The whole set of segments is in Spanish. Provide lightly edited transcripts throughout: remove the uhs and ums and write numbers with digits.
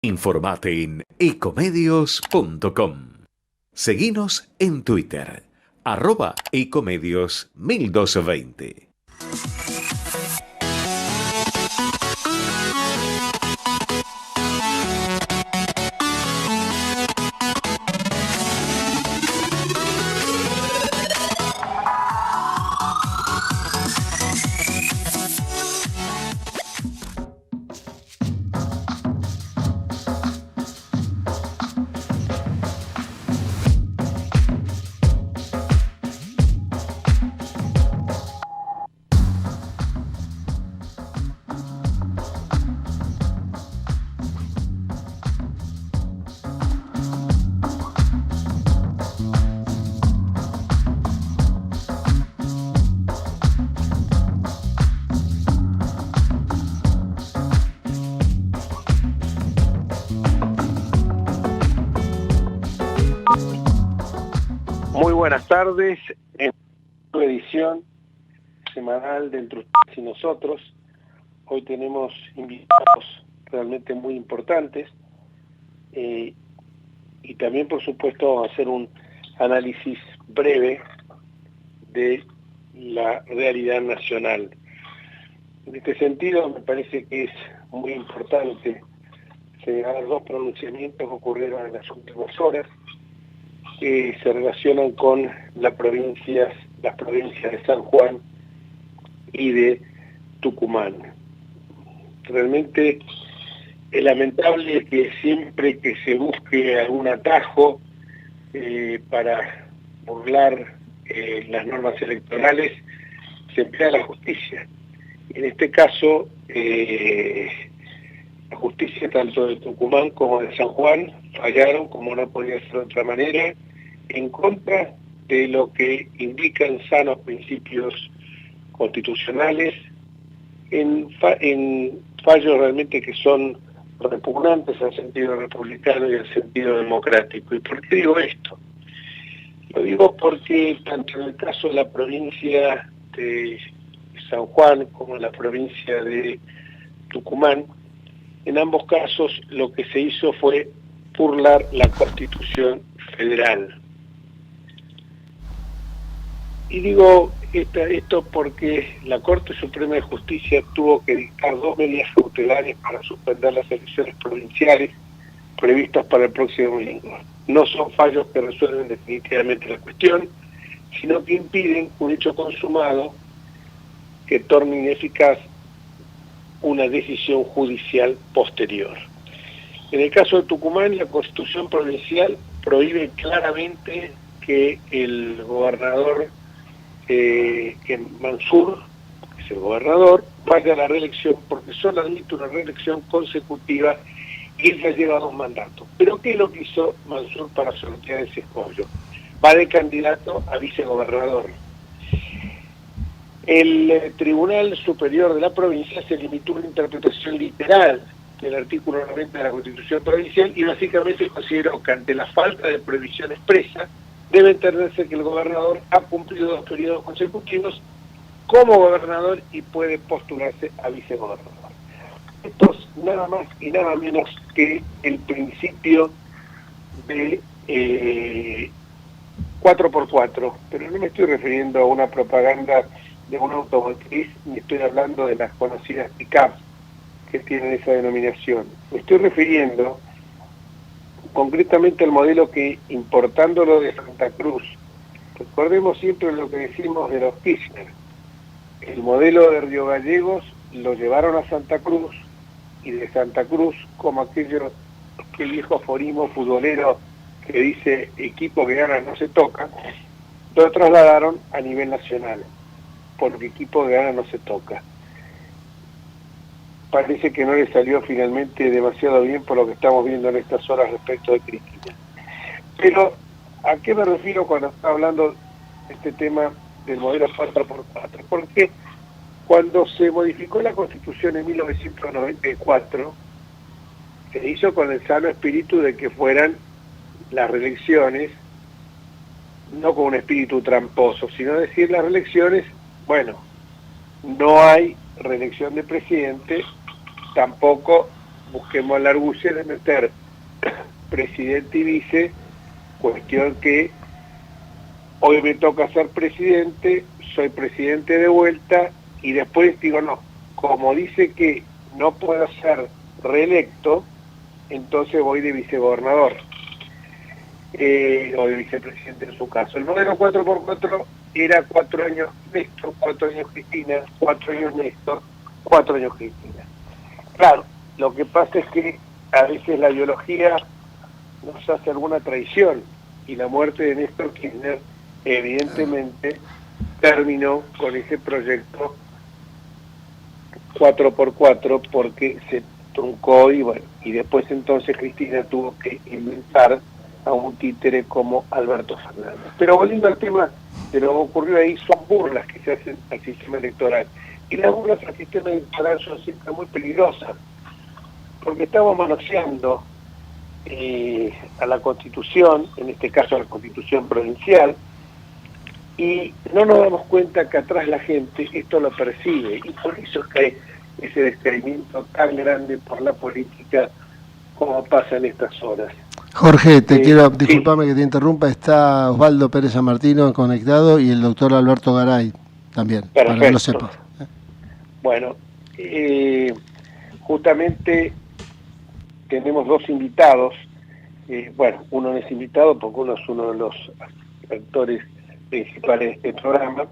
Informate en ecomedios.com. Seguinos en Twitter, @ecomedios1220. Muy buenas tardes, en tu edición semanal de Entre Ustedes y Nosotros. Hoy tenemos invitados realmente muy importantes y también, por supuesto, vamos a hacer un análisis breve de la realidad nacional. En este sentido, me parece que es muy importante señalar dos pronunciamientos que ocurrieron en las últimas horas, que se relacionan con las provincias de San Juan y de Tucumán. Realmente es lamentable que siempre que se busque algún atajo para burlar las normas electorales, se emplea la justicia. En este caso, la justicia tanto de Tucumán como de San Juan fallaron, como no podía ser de otra manera, en contra de lo que indican sanos principios constitucionales, en fallos realmente que son repugnantes al sentido republicano y al sentido democrático. ¿Y por qué digo esto? Lo digo porque tanto en el caso de la provincia de San Juan como en la provincia de Tucumán, en ambos casos lo que se hizo fue burlar la Constitución Federal. Y digo esto porque la Corte Suprema de Justicia tuvo que dictar 2 medidas cautelares para suspender las elecciones provinciales previstas para el próximo domingo. No son fallos que resuelven definitivamente la cuestión, sino que impiden un hecho consumado que torne ineficaz una decisión judicial posterior. En el caso de Tucumán, la Constitución provincial prohíbe claramente que el gobernador que Mansur, que es el gobernador, vaya a la reelección, porque solo admite una reelección consecutiva y él ya lleva 2 mandatos. Pero ¿qué es lo que hizo Mansur para sortear ese escollo? Va de candidato a vicegobernador. El Tribunal Superior de la provincia se limitó a una interpretación literal del artículo 90 de la Constitución provincial y básicamente consideró que ante la falta de prohibición expresa debe entenderse que el gobernador ha cumplido 2 periodos consecutivos como gobernador y puede postularse a vicegobernador. Esto es nada más y nada menos que el principio de 4x4, pero no me estoy refiriendo a una propaganda de una automotriz, ni estoy hablando de las conocidas pick-up que tienen esa denominación. Me estoy refiriendo concretamente al modelo que, importándolo de Santa Cruz, recordemos siempre lo que decimos de los Kirchner, el modelo de Río Gallegos lo llevaron a Santa Cruz, y de Santa Cruz, como aquel viejo aforismo futbolero que dice equipo que gana no se toca, lo trasladaron a nivel nacional, porque equipo que gana no se toca. Parece que no le salió finalmente demasiado bien por lo que estamos viendo en estas horas respecto de Cristina. Pero, ¿a qué me refiero cuando está hablando de este tema del modelo 4x4? Porque cuando se modificó la Constitución en 1994, se hizo con el sano espíritu de que fueran las reelecciones, no con un espíritu tramposo, sino decir las reelecciones, bueno, no hay reelección de presidente, tampoco busquemos la argucia de meter presidente y vice, cuestión que hoy me toca ser presidente, soy presidente de vuelta, y después digo no, como dice que no puedo ser reelecto, entonces voy de vicegobernador, o de vicepresidente en su caso. El modelo 4x4 era 4 años Néstor, 4 años Cristina, 4 años Néstor, 4 años Cristina. Claro, lo que pasa es que a veces la biología nos hace alguna traición, y la muerte de Néstor Kirchner evidentemente terminó con ese proyecto 4x4 porque se truncó, y bueno, y después entonces Cristina tuvo que inventar a un títere como Alberto Fernández. Pero volviendo al tema de lo que ocurrió ahí, son burlas que se hacen al sistema electoral, y las burlas al sistema electoral son siempre muy peligrosas, porque estamos manoseando a la Constitución, en este caso a la Constitución provincial, y no nos damos cuenta que atrás la gente esto lo percibe, y por eso es que hay ese descreimiento tan grande por la política como pasa en estas horas. Jorge, disculpame sí. que te interrumpa, está Osvaldo Pérez San Martino conectado y el doctor Alberto Garay también, Perfecto. para que lo sepa. Bueno, justamente tenemos dos invitados, bueno, uno no es invitado porque uno es uno de los actores principales de este programa,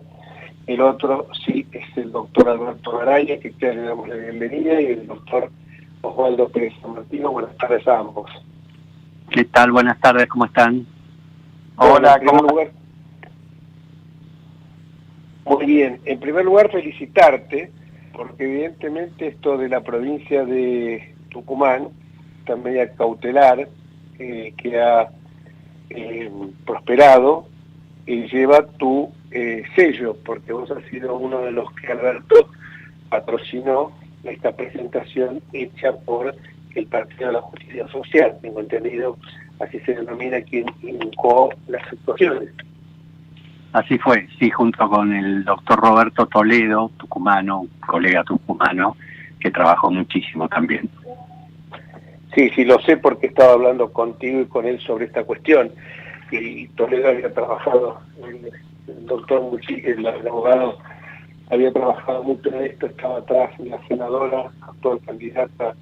el otro sí es el doctor Alberto Garay, que ya le damos la bienvenida, y el doctor Osvaldo Pérez San Martino. Buenas tardes a ambos. ¿Qué tal? Buenas tardes, ¿cómo están? Hola, ¿cómo están? Muy bien, en primer lugar felicitarte, porque evidentemente esto de la provincia de Tucumán, esta medida cautelar que ha prosperado, lleva tu sello, porque vos has sido uno de los que Alberto patrocinó esta presentación hecha por el Partido de la Justicia Social, tengo entendido, así se denomina quien inculcó las actuaciones. Así fue, sí, junto con el doctor Roberto Toledo, tucumano, colega tucumano, que trabajó muchísimo también. Sí, sí, lo sé porque estaba hablando contigo y con él sobre esta cuestión, y Toledo había trabajado, el doctor Muchique, el abogado, había trabajado mucho en esto, estaba atrás de la senadora, actual candidata,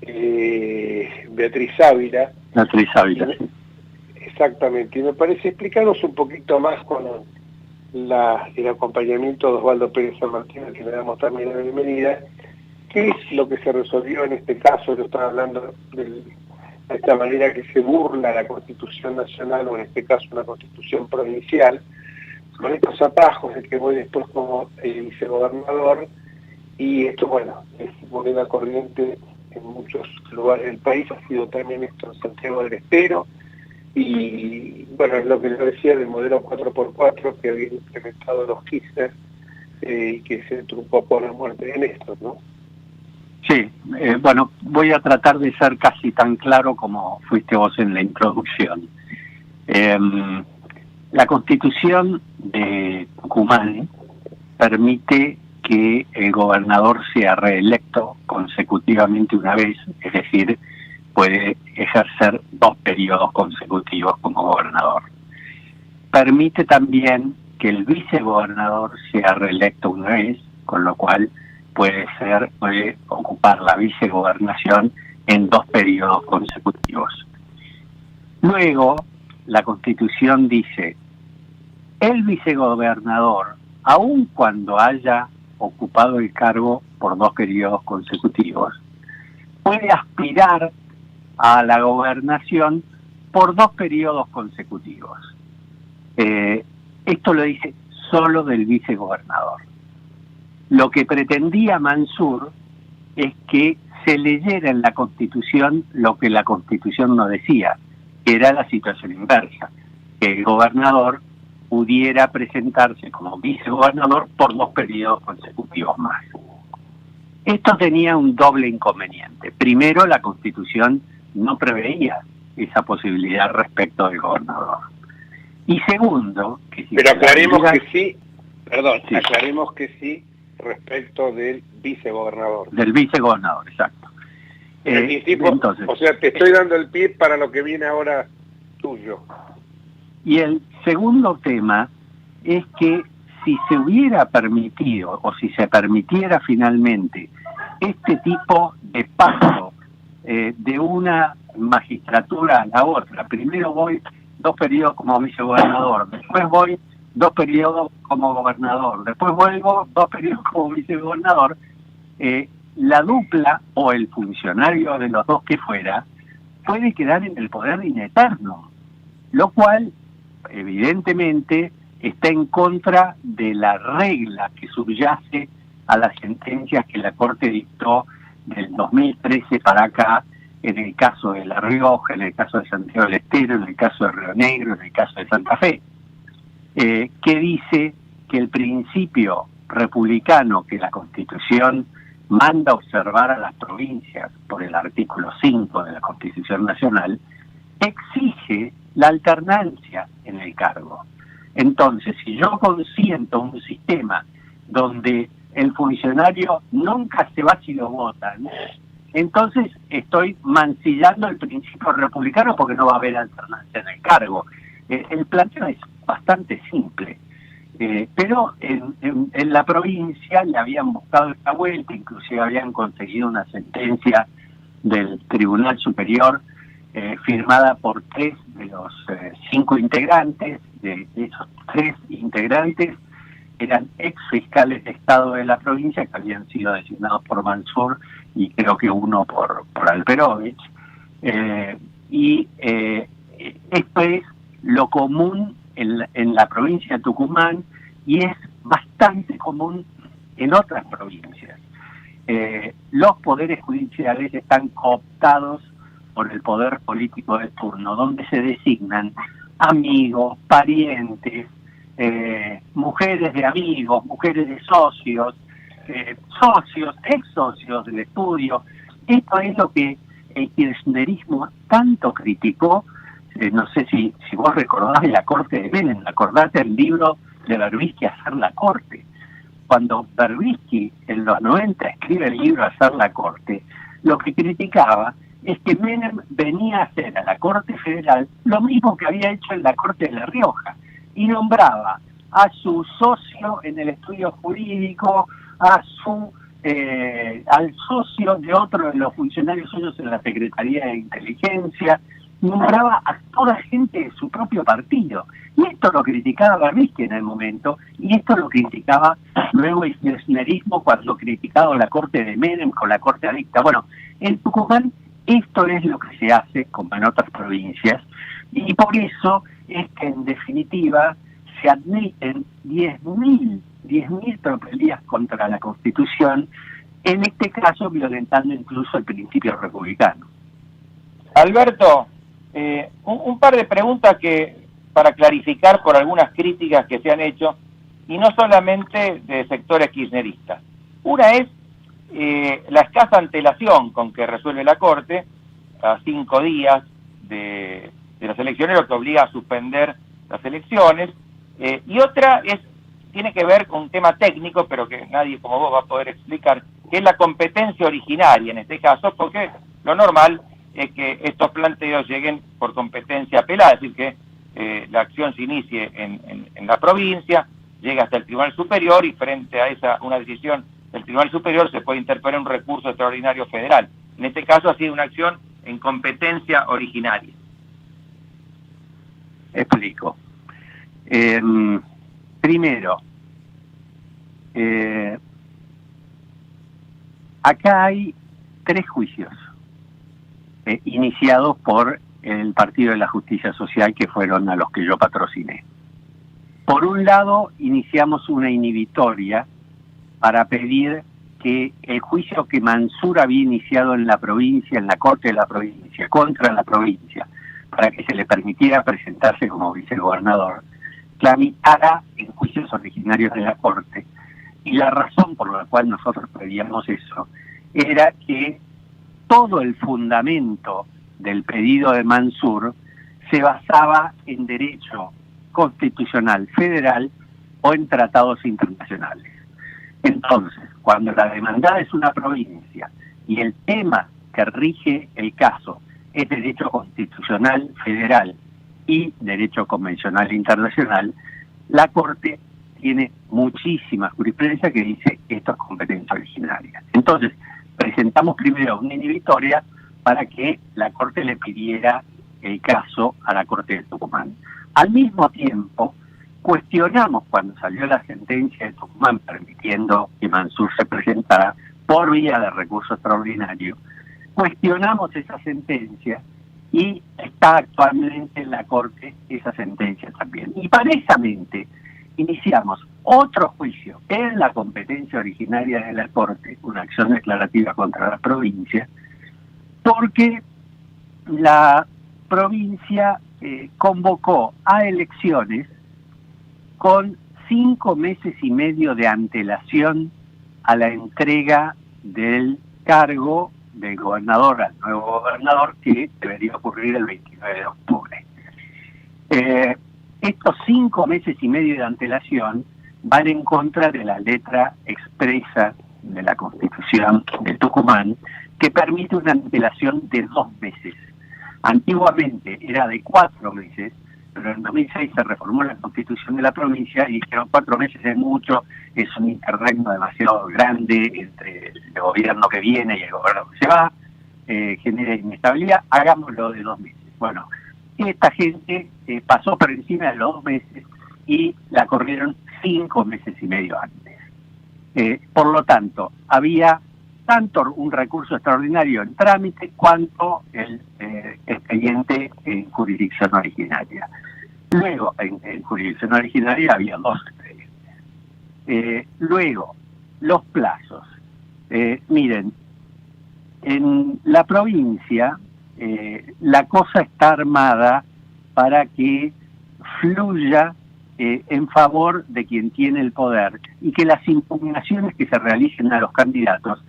Beatriz Ávila. Beatriz Ávila, sí. Exactamente, y me parece explicarnos un poquito más con el acompañamiento de Osvaldo Pérez San Martín, que le damos también la bienvenida, qué es lo que se resolvió en este caso. Yo estaba hablando de esta manera que se burla la Constitución Nacional, o en este caso una Constitución provincial, con estos atajos de que voy después como vicegobernador, y esto, bueno, es moneda corriente en muchos lugares del país, ha sido también esto en Santiago del Estero, y bueno, es lo que yo decía del modelo 4x4 que había implementado los Kirchner, y que se truncó por la muerte de Néstor, ¿no? Sí, bueno, voy a tratar de ser casi tan claro como fuiste vos en la introducción. La Constitución de Tucumán permite que el gobernador sea reelecto consecutivamente una vez, es decir, puede ejercer 2 periodos consecutivos como gobernador. Permite también que el vicegobernador sea reelecto una vez, con lo cual puede ocupar la vicegobernación en 2 periodos consecutivos. Luego, la Constitución dice, el vicegobernador, aun cuando haya ocupado el cargo por 2 periodos consecutivos, puede aspirar a la gobernación por 2 periodos consecutivos. Esto lo dice solo del vicegobernador. Lo que pretendía Mansur es que se leyera en la Constitución lo que la Constitución no decía, que era la situación inversa, que el gobernador pudiera presentarse como vicegobernador por 2 periodos consecutivos más. Esto tenía un doble inconveniente. Primero, la Constitución no preveía esa posibilidad respecto del gobernador. Y segundo, que si pero aclaremos que sí, perdón, sí. Aclaremos que sí respecto del vicegobernador. Del vicegobernador, exacto. Entonces, o sea, te estoy dando el pie para lo que viene ahora tuyo. Y el segundo tema es que si se hubiera permitido, o si se permitiera finalmente, este tipo de paso de una magistratura a la otra, primero voy 2 periodos como vicegobernador, después voy 2 periodos como gobernador, después vuelvo 2 periodos como vicegobernador, la dupla o el funcionario de los dos que fuera puede quedar en el poder in eterno, lo cual evidentemente está en contra de la regla que subyace a las sentencias que la Corte dictó del 2013 para acá, en el caso de La Rioja, en el caso de Santiago del Estero, en el caso de Río Negro, en el caso de Santa Fe, que dice que el principio republicano que la Constitución manda observar a las provincias por el artículo 5 de la Constitución Nacional, exige la alternancia en el cargo. Entonces, si yo consiento un sistema donde el funcionario nunca se va si lo votan, entonces estoy mancillando el principio republicano porque no va a haber alternancia en el cargo. El planteo es bastante simple, pero en la provincia le habían buscado esta vuelta, inclusive habían conseguido una sentencia del Tribunal Superior firmada por 3 de los 5 integrantes. De esos 3 integrantes eran ex fiscales de Estado de la provincia que habían sido designados por Mansur y creo que uno por Alperovich. Esto es lo común en la provincia de Tucumán y es bastante común en otras provincias. Los poderes judiciales están cooptados por el poder político de turno, donde se designan amigos, parientes, mujeres de amigos, mujeres de socios, socios, ex socios del estudio. Esto es lo que el kirchnerismo tanto criticó. No sé si vos recordás de la Corte de Menem, acordate el libro de Berbisky, Hacer la Corte. Cuando Berbisky en los 90 escribe el libro Hacer la Corte, lo que criticaba es que Menem venía a hacer a la Corte Federal lo mismo que había hecho en la Corte de La Rioja, y nombraba a su socio en el estudio jurídico, al socio de otro de los funcionarios suyos en la Secretaría de Inteligencia, nombraba a toda gente de su propio partido. Y esto lo criticaba Berbisky en el momento, y esto lo criticaba luego el kirchnerismo cuando criticaba la Corte de Menem con la Corte adicta. Bueno, en Tucumán esto es lo que se hace, como en otras provincias, y por eso es que en definitiva se admiten 10.000 tropelías contra la Constitución, en este caso violentando incluso el principio republicano. Alberto, un par de preguntas para clarificar por algunas críticas que se han hecho, y no solamente de sectores kirchneristas. Una es la escasa antelación con que resuelve la Corte, a 5 días de las elecciones, lo que obliga a suspender las elecciones, y otra tiene que ver con un tema técnico, pero que nadie como vos va a poder explicar, que es la competencia originaria en este caso, porque lo normal es que estos planteos lleguen por competencia apelada, es decir, que la acción se inicie en la provincia, llega hasta el Tribunal Superior y frente a una decisión del Tribunal Superior se puede interponer un recurso extraordinario federal. En este caso ha sido una acción en competencia originaria. Explico. Primero, acá hay 3 juicios iniciados por el Partido de la Justicia Social, que fueron a los que yo patrociné. Por un lado, iniciamos una inhibitoria para pedir que el juicio que Mansur había iniciado en la provincia, en la Corte de la provincia, contra la provincia, para que se le permitiera presentarse como vicegobernador, tramitara en juicios originarios de la Corte. Y la razón por la cual nosotros pedíamos eso era que todo el fundamento del pedido de Mansur se basaba en derecho constitucional federal o en tratados internacionales. Entonces, cuando la demandada es una provincia y el tema que rige el caso es derecho constitucional federal y derecho convencional internacional, la Corte tiene muchísima jurisprudencia que dice que esto es competencia originaria. Entonces, presentamos primero una inhibitoria para que la Corte le pidiera el caso a la Corte de Tucumán. Al mismo tiempo, cuestionamos cuando salió la sentencia de Tucumán permitiendo que Mansur se presentara por vía de recurso extraordinario, cuestionamos esa sentencia y está actualmente en la Corte esa sentencia también. Y parejamente iniciamos otro juicio en la competencia originaria de la Corte, una acción declarativa contra la provincia, porque la provincia convocó a elecciones con 5 meses y medio de antelación a la entrega del cargo del gobernador al nuevo gobernador, que debería ocurrir el 29 de octubre. Estos 5 meses y medio de antelación van en contra de la letra expresa de la Constitución de Tucumán, que permite una antelación de 2 meses. Antiguamente era de 4 meses, pero en 2006 se reformó la Constitución de la provincia y dijeron 4 meses es mucho, es un interregno demasiado grande entre el gobierno que viene y el gobierno que se va, genera inestabilidad, hagámoslo de 2 meses. Bueno, esta gente pasó por encima de los 2 meses y la corrieron 5 meses y medio antes. Por lo tanto, había tanto un recurso extraordinario en trámite cuanto el expediente en jurisdicción originaria. Luego, en jurisdicción originaria había 2 expedientes. Luego, los plazos. Miren, en la provincia la cosa está armada para que fluya en favor de quien tiene el poder y que las impugnaciones que se realicen a los candidatos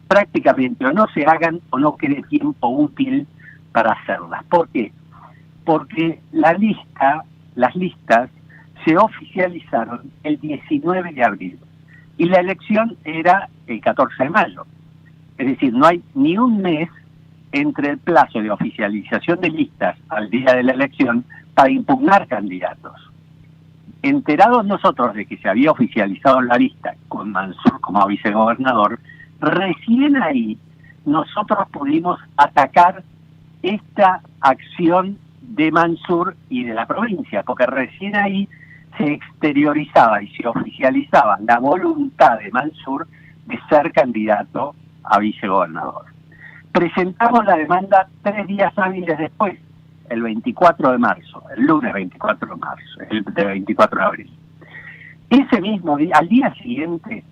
prácticamente o no se hagan o no quede tiempo útil para hacerlas. ¿Por qué? Porque las listas se oficializaron el 19 de abril y la elección era el 14 de mayo. Es decir, no hay ni un mes entre el plazo de oficialización de listas al día de la elección para impugnar candidatos. Enterados nosotros de que se había oficializado la lista con Mansur como vicegobernador, recién ahí nosotros pudimos atacar esta acción de Mansur y de la provincia, porque recién ahí se exteriorizaba y se oficializaba la voluntad de Mansur de ser candidato a vicegobernador. Presentamos la demanda 3 días hábiles después, el 24 de marzo, el lunes 24 de marzo, el 24 de abril. Ese mismo día, al día siguiente,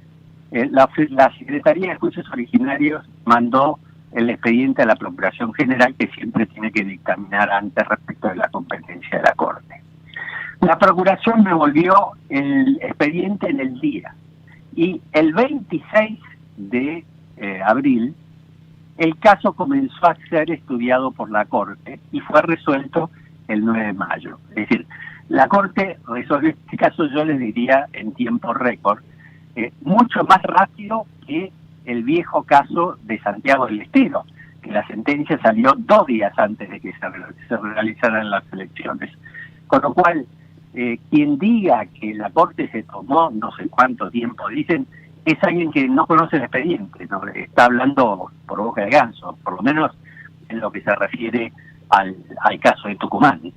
la Secretaría de Juicios Originarios mandó el expediente a la Procuración General, que siempre tiene que dictaminar antes respecto de la competencia de la Corte. La Procuración me volvió el expediente en el día, y el 26 de abril, el caso comenzó a ser estudiado por la Corte y fue resuelto el 9 de mayo. Es decir, la Corte resolvió este caso, yo les diría, en tiempo récord, mucho más rápido que el viejo caso de Santiago del Estero, que la sentencia salió 2 días antes de que se realizaran las elecciones. Con lo cual, quien diga que la Corte se tomó no sé cuánto tiempo, dicen, es alguien que no conoce el expediente, ¿no? Está hablando por boca de ganso, por lo menos en lo que se refiere al caso de Tucumán.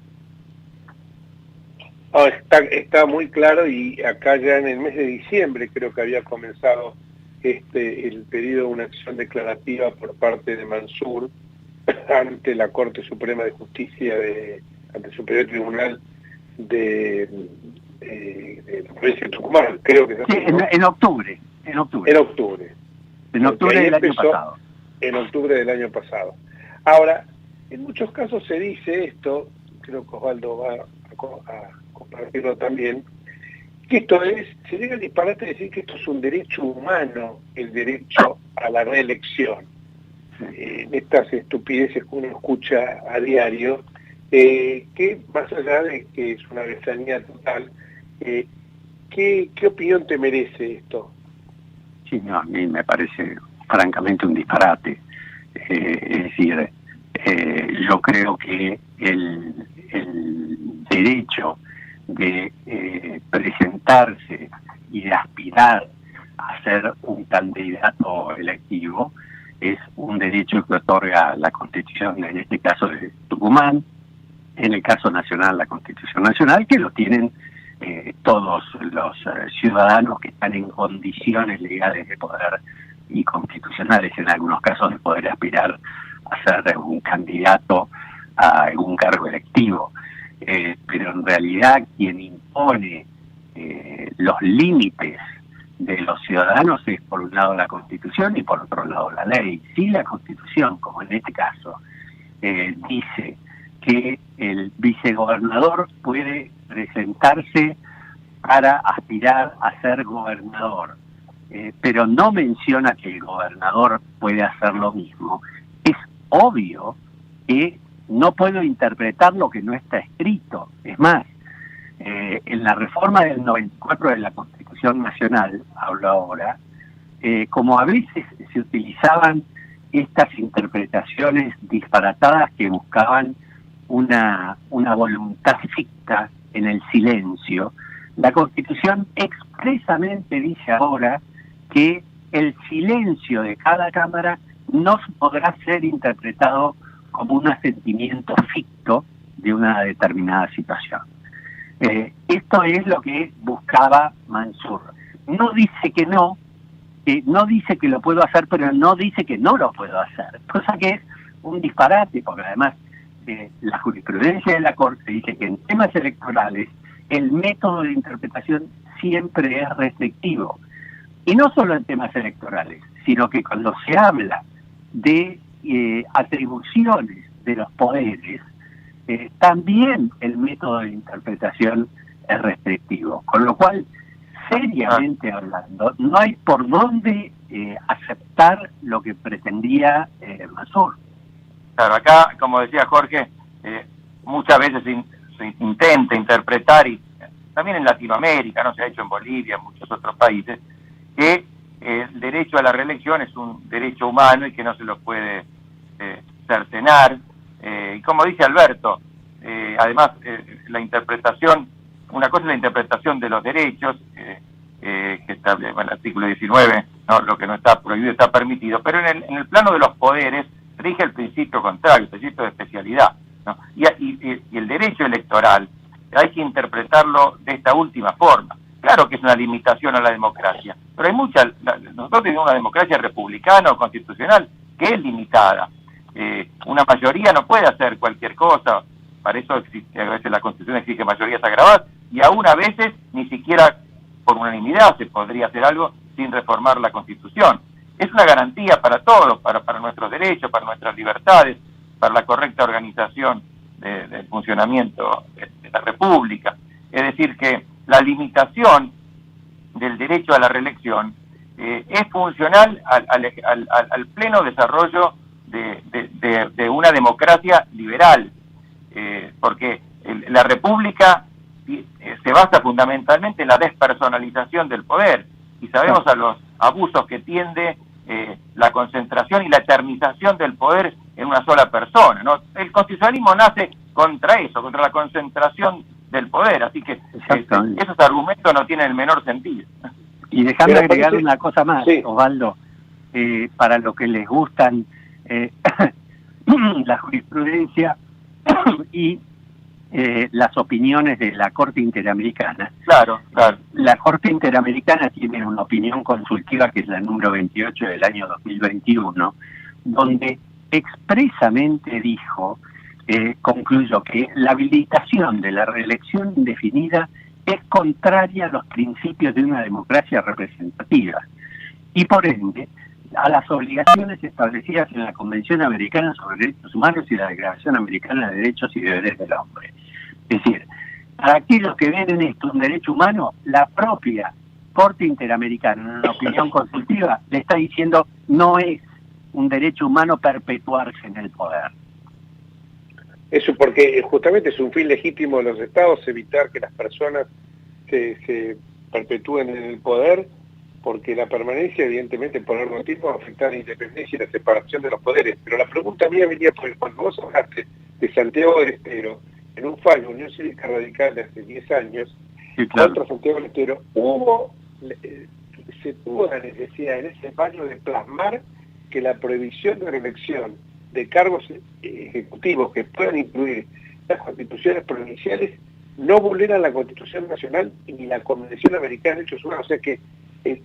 Oh, está muy claro, y acá ya en el mes de diciembre creo que había comenzado el pedido de una acción declarativa por parte de Mansur ante la Corte Suprema de Justicia, ante el Superior Tribunal de la provincia de Tucumán, creo que es así, sí, ¿no? En octubre. En octubre del año pasado. En octubre del año pasado. Ahora, en muchos casos se dice esto, creo que Osvaldo va a compartirlo también, que esto se llega al disparate de decir que esto es un derecho humano, el derecho a la reelección. En estas estupideces que uno escucha a diario, que más allá de que es una besanía total, ¿qué opinión te merece esto? Sí, no, a mí me parece francamente un disparate. Es decir, yo creo que el derecho de presentarse y de aspirar a ser un candidato electivo es un derecho que otorga la Constitución, en este caso de Tucumán, en el caso nacional la Constitución Nacional, que lo tienen todos los ciudadanos que están en condiciones legales de poder y constitucionales en algunos casos de poder aspirar a ser un candidato a algún cargo electivo. Pero en realidad quien impone los límites de los ciudadanos es por un lado la Constitución y por otro lado la ley. Si la Constitución, como en este caso, dice que el vicegobernador puede presentarse para aspirar a ser gobernador, pero no menciona que el gobernador puede hacer lo mismo, es obvio que no puedo interpretar lo que no está escrito. Es más, en la reforma del 94 de la Constitución Nacional, hablo ahora, como a veces se utilizaban estas interpretaciones disparatadas que buscaban una voluntad ficta en el silencio, la Constitución expresamente dice ahora que el silencio de cada Cámara no podrá ser interpretado como un asentimiento ficto de una determinada situación. Esto es lo que buscaba Mansur. No dice que no dice que lo puedo hacer, pero no dice que no lo puedo hacer, cosa que es un disparate, porque además la jurisprudencia de la Corte dice que en temas electorales el método de interpretación siempre es restrictivo. Y no solo en temas electorales, sino que cuando se habla de atribuciones de los poderes, también el método de interpretación es restrictivo. Con lo cual, seriamente hablando, no hay por dónde aceptar lo que pretendía Mansur. Claro, acá, como decía Jorge, muchas veces se intenta interpretar, y también en Latinoamérica, no se ha hecho en Bolivia, en muchos otros países, que el derecho a la reelección es un derecho humano y que no se lo puede cercenar. Y como dice Alberto, además la interpretación, una cosa es la interpretación de los derechos, que establece el artículo 19, ¿no? Lo que no está prohibido está permitido, pero en el plano de los poderes rige el principio contrario, el principio de especialidad, ¿no? Y el derecho electoral hay que interpretarlo de esta última forma. Claro que es una limitación a la democracia, pero hay nosotros tenemos una democracia republicana o constitucional que es limitada. Una mayoría no puede hacer cualquier cosa, para eso existe, a veces la Constitución exige mayorías agravadas, y aún a veces ni siquiera por unanimidad se podría hacer algo sin reformar la Constitución. Es una garantía para todos, para nuestros derechos, para nuestras libertades, para la correcta organización del funcionamiento de la República. Es decir, que la limitación del derecho a la reelección es funcional al pleno desarrollo de una democracia liberal, porque la República se basa fundamentalmente en la despersonalización del poder, y sabemos a los abusos que tiende la concentración y la eternización del poder en una sola persona, ¿no? El constitucionalismo nace contra eso, contra la concentración del poder, así que esos argumentos no tienen el menor sentido. Y dejando agregar una cosa más, sí, Osvaldo, para los que les gustan la jurisprudencia y las opiniones de la Corte Interamericana. Claro. La Corte Interamericana tiene una opinión consultiva que es la número 28 del año 2021, donde expresamente dijo, concluyó que la habilitación de la reelección indefinida es contraria a los principios de una democracia representativa y por ende a las obligaciones establecidas en la Convención Americana sobre Derechos Humanos y la Declaración Americana de Derechos y Deberes del Hombre. Es decir, para aquellos que ven en esto un derecho humano, la propia Corte Interamericana, en una opinión consultiva, le está diciendo no es un derecho humano perpetuarse en el poder. Eso porque justamente es un fin legítimo de los estados evitar que las personas se perpetúen en el poder, porque la permanencia, evidentemente, por largo tiempo va a afectar la independencia y la separación de los poderes. Pero la pregunta mía venía por cuando vos hablaste de Santiago del Estero, en un fallo Unión Cívica Radical de hace 10 años, sí, claro, contra Santiago del Estero, se tuvo la necesidad en ese fallo de plasmar que la prohibición de reelección de cargos ejecutivos que puedan incluir las constituciones provinciales no vulneran la Constitución Nacional ni la Convención Americana de Derechos Humanos. O sea que es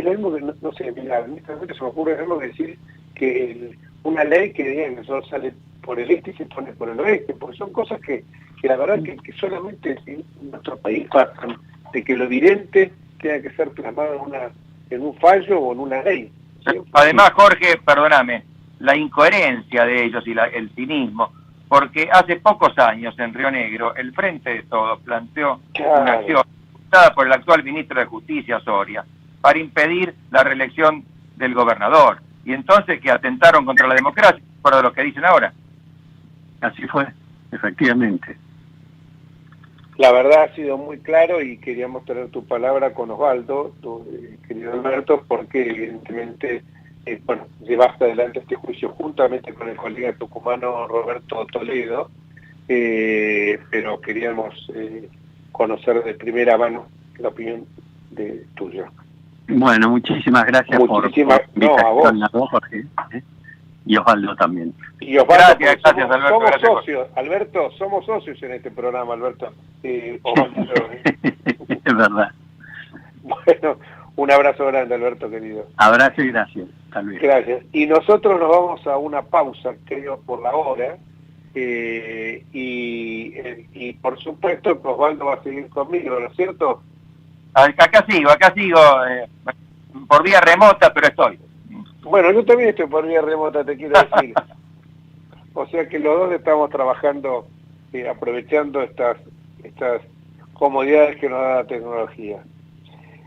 lo mismo que, no sé, mira, en este momento se me ocurre algo que decir que una ley que diga que solo sale por el este y se pone por el oeste, porque son cosas que la verdad que solamente en nuestro país pasan, de que lo evidente tenga que ser plasmado en un fallo o en una ley. ¿Sí? Además, Jorge, perdóname, la incoherencia de ellos y el cinismo, porque hace pocos años en Río Negro el Frente de Todos planteó una acción dada por el actual ministro de Justicia, Soria, para impedir la reelección del gobernador, y entonces que atentaron contra la democracia, por lo que dicen ahora. Así fue, efectivamente. La verdad ha sido muy claro y queríamos tener tu palabra con Osvaldo, querido Alberto, porque evidentemente llevaste adelante este juicio juntamente con el colega tucumano Roberto Toledo, pero queríamos conocer de primera mano la opinión tuya. Bueno, muchísimas gracias por invitación a vos, Jorge, y Osvaldo también. Y Osvaldo, gracias, Alberto. Somos gracias, socios, Alberto, somos socios en este programa, Alberto. Osvaldo, es verdad. Bueno, un abrazo grande, Alberto, querido. Abrazo y gracias. Tal vez. Gracias. Y nosotros nos vamos a una pausa, creo, por la hora. Y por supuesto que Osvaldo va a seguir conmigo, ¿no es cierto? Acá sigo, por vía remota, pero estoy. Bueno, yo también estoy por vía remota, te quiero decir. O sea que los dos estamos trabajando, aprovechando estas comodidades que nos da la tecnología.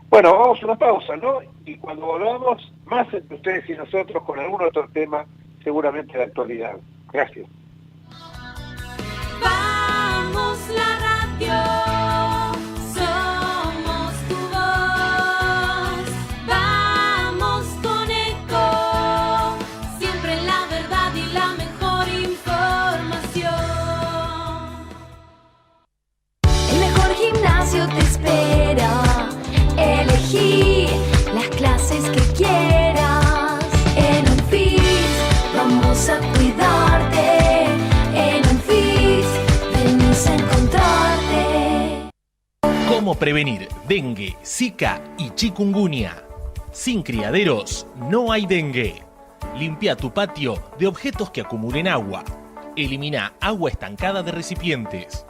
Bueno, vamos a una pausa, ¿no? Y cuando volvamos, más entre ustedes y nosotros con algún otro tema, seguramente de actualidad. Gracias. Vamos la radio, somos tu voz. Vamos con Eco, siempre la verdad y la mejor información. El mejor gimnasio te espera. Elegí las clases que quieras. En Unfit vamos a cuidarte. En Unfit venimos a encontrarte. ¿Cómo prevenir dengue, zika y chikungunya? Sin criaderos no hay dengue. Limpia tu patio de objetos que acumulen agua. Elimina agua estancada de recipientes.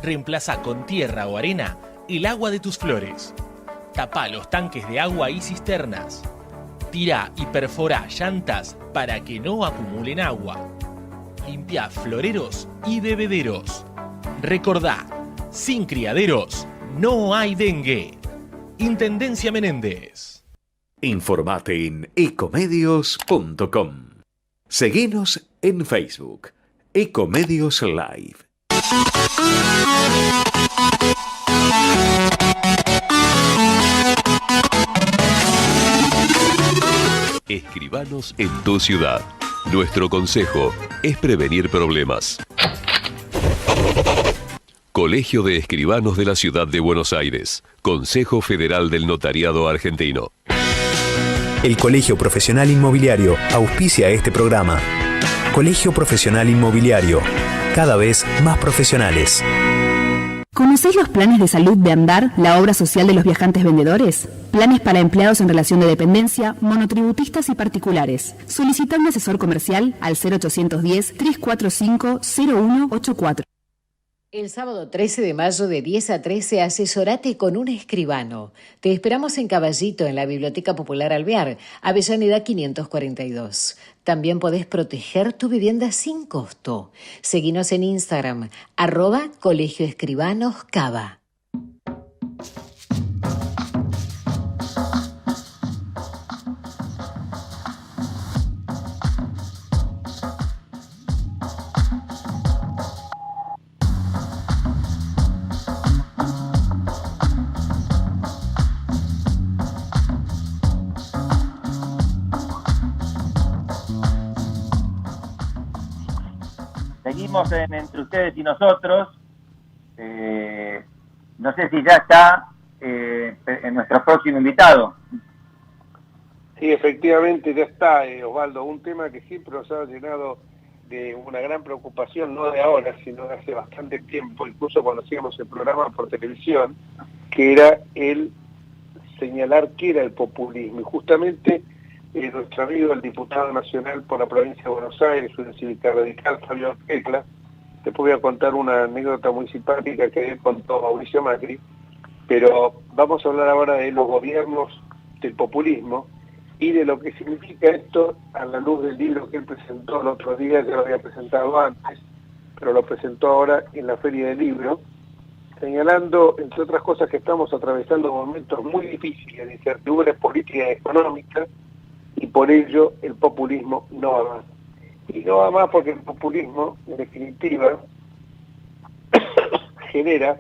Reemplaza con tierra o arena el agua de tus flores. Tapa los tanques de agua y cisternas. Tira y perfora llantas para que no acumulen agua. Limpia floreros y bebederos. Recordá, sin criaderos no hay dengue. Intendencia Menéndez. Informate en ecomedios.com. Seguinos en Facebook, Ecomedios Live. Escribanos en tu ciudad. Nuestro consejo es prevenir problemas. Colegio de Escribanos de la Ciudad de Buenos Aires. Consejo Federal del Notariado Argentino. El Colegio Profesional Inmobiliario auspicia este programa. Colegio Profesional Inmobiliario, cada vez más profesionales. ¿Conocéis los planes de salud de Andar, la obra social de los viajantes vendedores? Planes para empleados en relación de dependencia, monotributistas y particulares. Solicita un asesor comercial al 0810-345-0184. El sábado 13 de mayo de 10 a 13 asesorate con un escribano. Te esperamos en Caballito, en la Biblioteca Popular Alvear, Avellaneda 542. También podés proteger tu vivienda sin costo. Seguinos en Instagram, @Colegio Escribanos Cava. dijimos entre ustedes y nosotros, no sé si ya está en nuestro próximo invitado. Sí, efectivamente ya está, Osvaldo, un tema que siempre nos ha llenado de una gran preocupación, no de ahora, sino de hace bastante tiempo, incluso cuando hacíamos el programa por televisión, que era el señalar qué era el populismo. Y justamente nuestro amigo, el diputado nacional por la provincia de Buenos Aires, una cívica radical, Fabio Tecla, te voy a contar una anécdota muy simpática que él contó Mauricio Macri, pero vamos a hablar ahora de los gobiernos del populismo y de lo que significa esto a la luz del libro que él presentó el otro día. Ya lo había presentado antes, pero lo presentó ahora en la Feria del Libro, señalando, entre otras cosas, que estamos atravesando momentos muy difíciles de incertidumbre política y económica, y por ello el populismo no va más. Y no va más porque el populismo, en definitiva, genera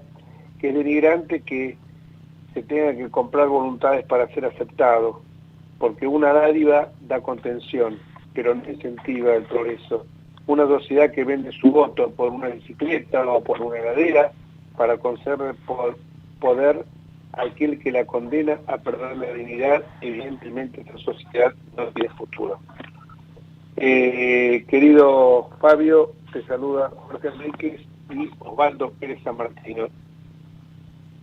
que es denigrante que se tenga que comprar voluntades para ser aceptado, porque una dádiva da contención, pero no incentiva el progreso. Una sociedad que vende su voto por una bicicleta o por una heladera para conceder poder a aquel que la condena a perder la dignidad, evidentemente esta sociedad no tiene futuro. Querido Fabio, te saluda Jorge Enríquez y Osvaldo Pérez San Martino.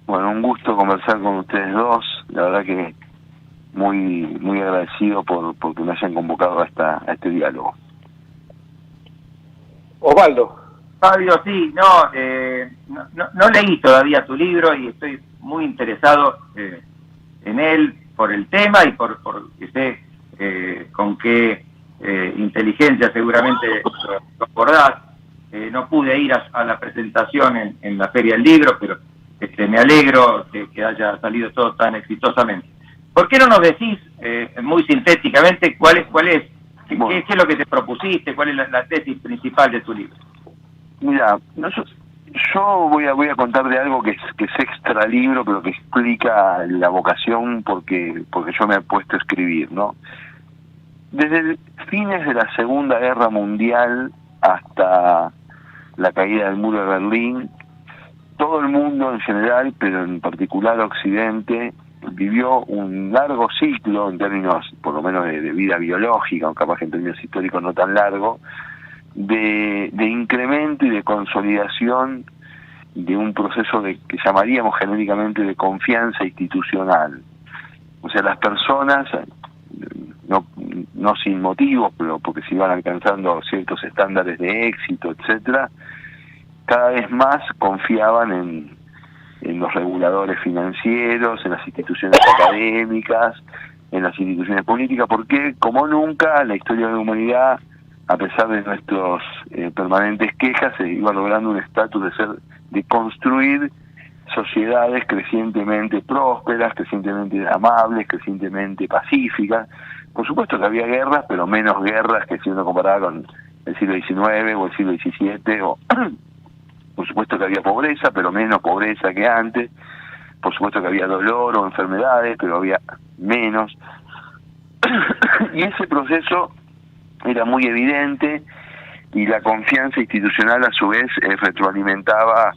Bueno, un gusto conversar con ustedes dos, la verdad que muy agradecido porque me hayan convocado a este diálogo. Osvaldo. Fabio, sí, no leí todavía tu libro y estoy muy interesado en él por el tema y por que sé con qué inteligencia seguramente lo abordás. No pude ir a la presentación en la Feria del Libro, pero me alegro que haya salido todo tan exitosamente. ¿Por qué no nos decís muy sintéticamente qué es lo que te propusiste, cuál es la tesis principal de tu libro? Mira, yo voy a contar de algo que es extra libro, pero que explica la vocación porque yo me he puesto a escribir, ¿no? Desde fines de la Segunda Guerra Mundial hasta la caída del muro de Berlín, todo el mundo en general, pero en particular Occidente, vivió un largo ciclo en términos, por lo menos de vida biológica, o capaz que en términos históricos no tan largo, de incremento y de consolidación de un proceso que llamaríamos genéricamente de confianza institucional. O sea, las personas, no sin motivos, pero porque se iban alcanzando ciertos estándares de éxito, etcétera, cada vez más confiaban en los reguladores financieros, en las instituciones académicas, en las instituciones políticas, porque como nunca la historia de la humanidad, a pesar de nuestros permanentes quejas, se iba logrando un estatus de construir sociedades crecientemente prósperas, crecientemente amables, crecientemente pacíficas. Por supuesto que había guerras, pero menos guerras que si uno comparaba con el siglo XIX o el siglo XVII, o por supuesto que había pobreza, pero menos pobreza que antes. Por supuesto que había dolor o enfermedades, pero había menos. Y ese proceso era muy evidente, y la confianza institucional a su vez retroalimentaba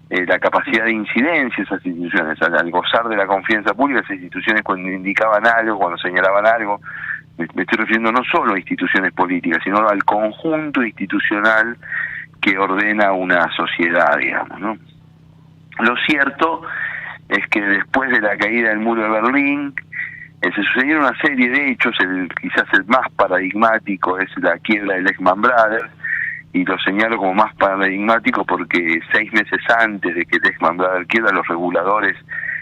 la capacidad de incidencia de esas instituciones. Al gozar de la confianza pública, esas instituciones, cuando indicaban algo, cuando señalaban algo, me estoy refiriendo no solo a instituciones políticas, sino al conjunto institucional que ordena una sociedad, digamos, ¿no? Lo cierto es que después de la caída del muro de Berlín, se sucedieron una serie de hechos. Quizás el más paradigmático es la quiebra del Lehman Brothers, y lo señalo como más paradigmático porque 6 meses antes de que Lehman Brothers quiebra, los reguladores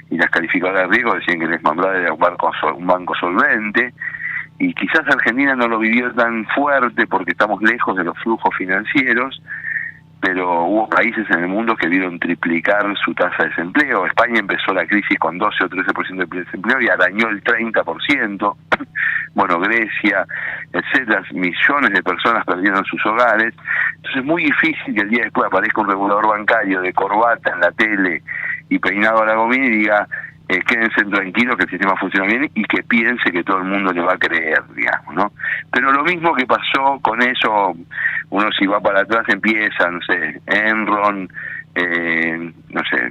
y las calificadoras de riesgo decían que Lehman Brothers era un banco solvente, y quizás Argentina no lo vivió tan fuerte porque estamos lejos de los flujos financieros, pero hubo países en el mundo que vieron triplicar su tasa de desempleo. España empezó la crisis con 12 o 13% de desempleo y arañó el 30%. Bueno, Grecia, etcétera, millones de personas perdieron sus hogares. Entonces es muy difícil que el día después aparezca un regulador bancario de corbata en la tele y peinado a la gomina y diga: quédense tranquilos que el sistema funciona bien y que piense que todo el mundo le va a creer, digamos, ¿no? Pero lo mismo que pasó con eso, uno si va para atrás empieza, no sé, Enron, no sé,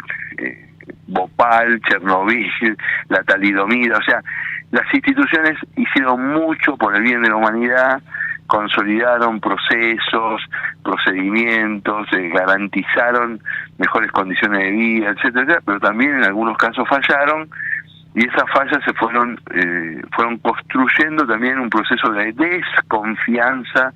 Bhopal, Chernobyl, la talidomida, o sea, las instituciones hicieron mucho por el bien de la humanidad, consolidaron procesos, procedimientos, garantizaron mejores condiciones de vida, etcétera, pero también en algunos casos fallaron, y esas fallas se fueron construyendo también un proceso de desconfianza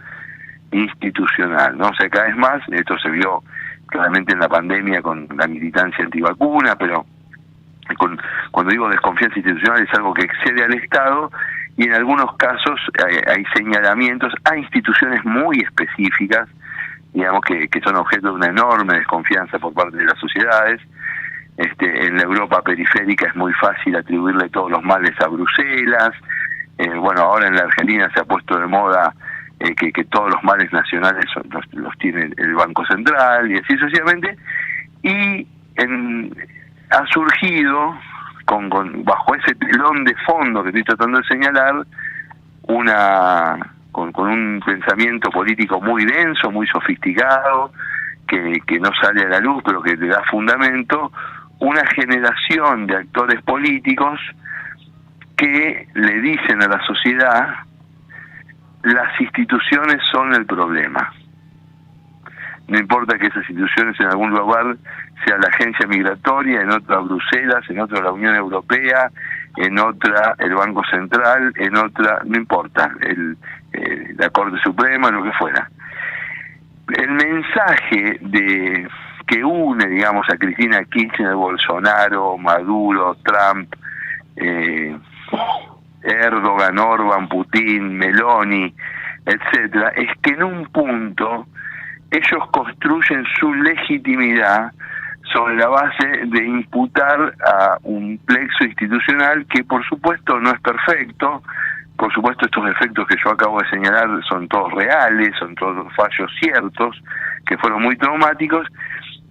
institucional, ¿no? O sea, cada vez más, esto se vio claramente en la pandemia con la militancia antivacuna, pero cuando digo desconfianza institucional es algo que excede al Estado, y en algunos casos hay señalamientos a instituciones muy específicas, digamos, que son objeto de una enorme desconfianza por parte de las sociedades. En la Europa periférica es muy fácil atribuirle todos los males a Bruselas. Bueno, ahora en la Argentina se ha puesto de moda que todos los males nacionales los tiene el Banco Central, y así sucesivamente. Y ha surgido, bajo ese telón de fondo que estoy tratando de señalar, con un pensamiento político muy denso, muy sofisticado, que no sale a la luz, pero que le da fundamento, una generación de actores políticos que le dicen a la sociedad: las instituciones son el problema. No importa que esas instituciones en algún lugar sea la agencia migratoria, en otra Bruselas, en otra la Unión Europea, en otra el Banco Central, en otra, no importa, la Corte Suprema, lo que fuera. El mensaje que une, digamos, a Cristina Kirchner, Bolsonaro, Maduro, Trump, Erdogan, Orbán, Putin, Meloni, etcétera, es que en un punto ellos construyen su legitimidad sobre la base de imputar a un plexo institucional que por supuesto no es perfecto. Por supuesto, estos efectos que yo acabo de señalar son todos reales, son todos fallos ciertos, que fueron muy traumáticos,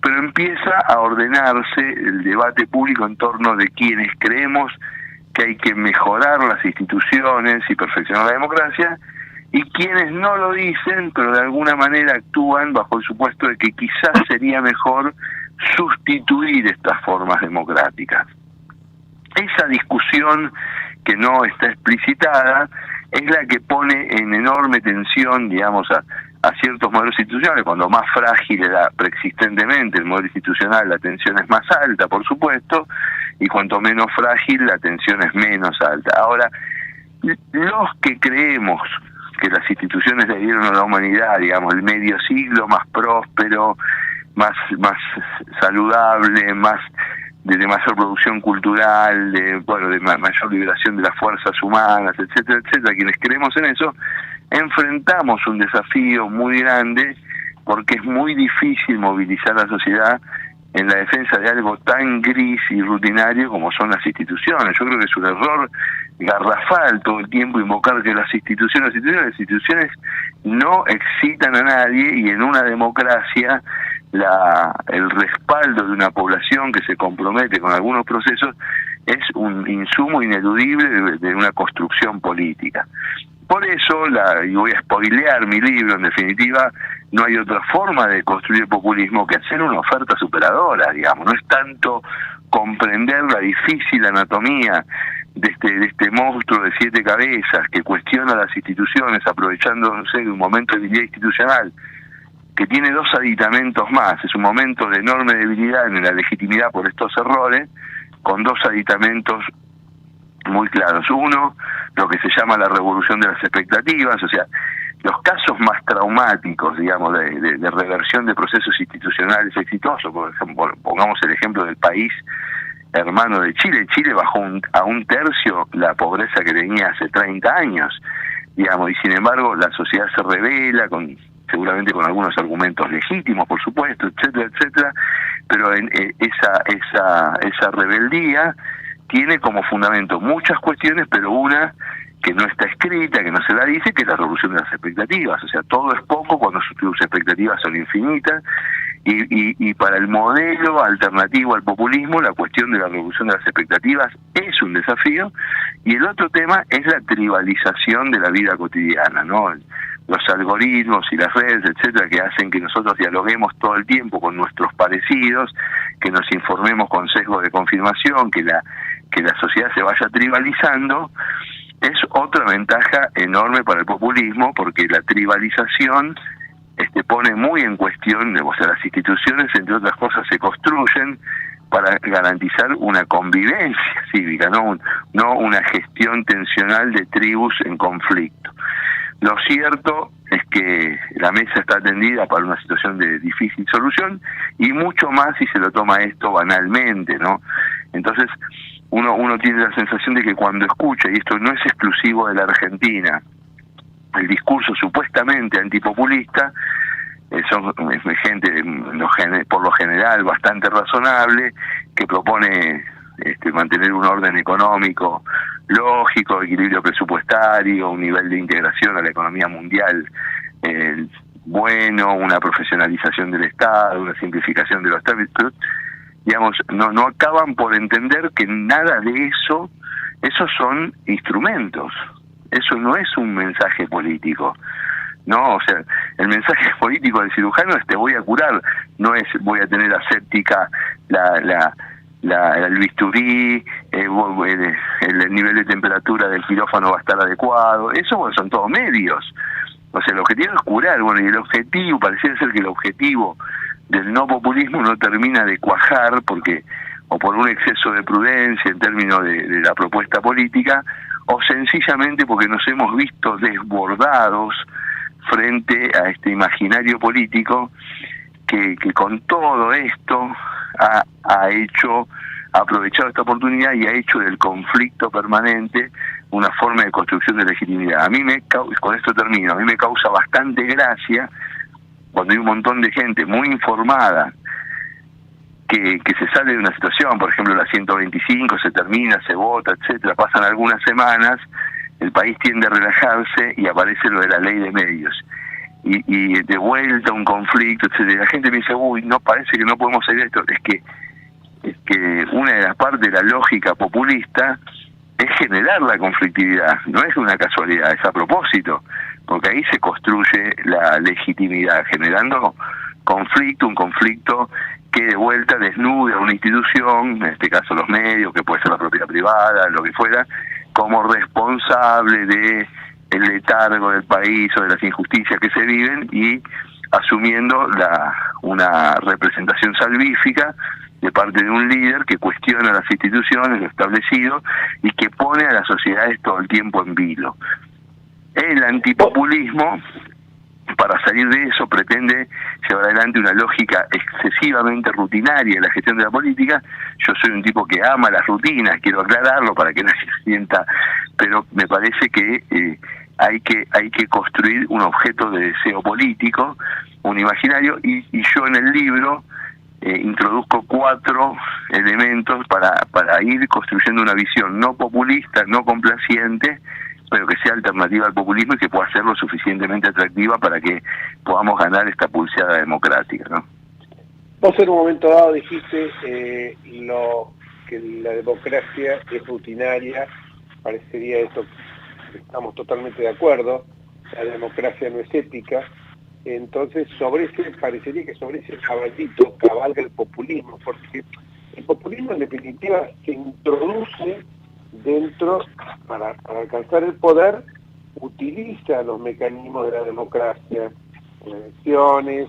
pero empieza a ordenarse el debate público en torno de quienes creemos que hay que mejorar las instituciones y perfeccionar la democracia, y quienes no lo dicen, pero de alguna manera actúan bajo el supuesto de que quizás sería mejor sustituir estas formas democráticas. Esa discusión que no está explicitada es la que pone en enorme tensión, digamos, a ciertos modelos institucionales. Cuando más frágil era preexistentemente el modelo institucional, la tensión es más alta, por supuesto, y cuanto menos frágil, la tensión es menos alta. Ahora, los que creemos que las instituciones le dieron a la humanidad, digamos, el medio siglo más próspero, más saludable, de mayor producción cultural, de mayor liberación de las fuerzas humanas, etcétera, etcétera, quienes creemos en eso, enfrentamos un desafío muy grande, porque es muy difícil movilizar a la sociedad en la defensa de algo tan gris y rutinario como son las instituciones. Yo creo que es un error garrafal todo el tiempo invocar que las instituciones no excitan a nadie, y en una democracia el respaldo de una población que se compromete con algunos procesos es un insumo ineludible de una construcción política. Por eso, y voy a spoilear mi libro, en definitiva, no hay otra forma de construir el populismo que hacer una oferta superadora, digamos. No es tanto comprender la difícil anatomía de este monstruo de 7 cabezas que cuestiona las instituciones aprovechándose de un momento de debilidad institucional, que tiene 2 aditamentos más. Es un momento de enorme debilidad en la legitimidad por estos errores, con 2 aditamentos muy claros. Uno, lo que se llama la revolución de las expectativas, o sea, los casos más traumáticos, digamos, de reversión de procesos institucionales exitosos. Por ejemplo, pongamos el ejemplo del país hermano de Chile. Chile bajó a 1/3 la pobreza que tenía hace 30 años, digamos, y sin embargo la sociedad se rebela, seguramente con algunos argumentos legítimos, por supuesto, etcétera, etcétera, pero esa rebeldía tiene como fundamento muchas cuestiones, pero una que no está escrita, que no se la dice, que es la revolución de las expectativas. O sea, todo es poco cuando tus expectativas son infinitas, Y para el modelo alternativo al populismo, la cuestión de la reducción de las expectativas es un desafío, y el otro tema es la tribalización de la vida cotidiana, ¿no? Los algoritmos y las redes, etcétera, que hacen que nosotros dialoguemos todo el tiempo con nuestros parecidos, que nos informemos con sesgo de confirmación, que la sociedad se vaya tribalizando, es otra ventaja enorme para el populismo, porque la tribalización pone muy en cuestión, o sea, las instituciones, entre otras cosas, se construyen para garantizar una convivencia cívica, no una gestión tensional de tribus en conflicto. Lo cierto es que la mesa está tendida para una situación de difícil solución, y mucho más si se lo toma esto banalmente, ¿no? Entonces, uno tiene la sensación de que cuando escucha, y esto no es exclusivo de la Argentina, el discurso supuestamente antipopulista, son gente por lo general bastante razonable, que propone mantener un orden económico lógico, equilibrio presupuestario, un nivel de integración a la economía mundial bueno, una profesionalización del Estado, una simplificación de los trámites. Digamos, no acaban por entender que nada de eso, esos son instrumentos, eso no es un mensaje político, ¿no? O sea, el mensaje político del cirujano es: te voy a curar, no es voy a tener aséptica el bisturí, el nivel de temperatura del quirófano va a estar adecuado. Eso, bueno, son todos medios. O sea, el objetivo es curar, bueno, y el objetivo, pareciera ser que el objetivo del no populismo no termina de cuajar, porque o por un exceso de prudencia en términos de la propuesta política, o sencillamente porque nos hemos visto desbordados frente a este imaginario político que con todo esto ha aprovechado esta oportunidad y ha hecho del conflicto permanente una forma de construcción de legitimidad. Con esto termino, a mí me causa bastante gracia cuando hay un montón de gente muy informada que se sale de una situación, por ejemplo la 125 se termina, se vota, etcétera, pasan algunas semanas, el país tiende a relajarse y aparece lo de la ley de medios. Y de vuelta un conflicto, etcétera. La gente me dice: uy, no, parece que no podemos salir de esto. Es que una de las partes de la lógica populista es generar la conflictividad, no es una casualidad, es a propósito, porque ahí se construye la legitimidad, generando un conflicto que de vuelta desnude a una institución, en este caso los medios, que puede ser la propiedad privada, lo que fuera, como responsable de el letargo del país o de las injusticias que se viven, y asumiendo una representación salvífica de parte de un líder que cuestiona las instituciones, lo establecido, y que pone a las sociedades todo el tiempo en vilo. El antipopulismo, para salir de eso, pretende llevar adelante una lógica excesivamente rutinaria en la gestión de la política. Yo soy un tipo que ama las rutinas, quiero aclararlo para que nadie se sienta, pero me parece que hay que construir un objeto de deseo político, un imaginario, y yo en el libro introduzco 4 elementos para ir construyendo una visión no populista, no complaciente, pero que sea alternativa al populismo y que pueda ser lo suficientemente atractiva para que podamos ganar esta pulseada democrática, ¿no? Vos en un momento dado dijiste que la democracia es rutinaria, parecería eso, estamos totalmente de acuerdo, la democracia no es ética. Entonces parecería que sobre ese caballito cabalga el populismo, porque el populismo en definitiva se introduce dentro, para alcanzar el poder, utiliza los mecanismos de la democracia, elecciones,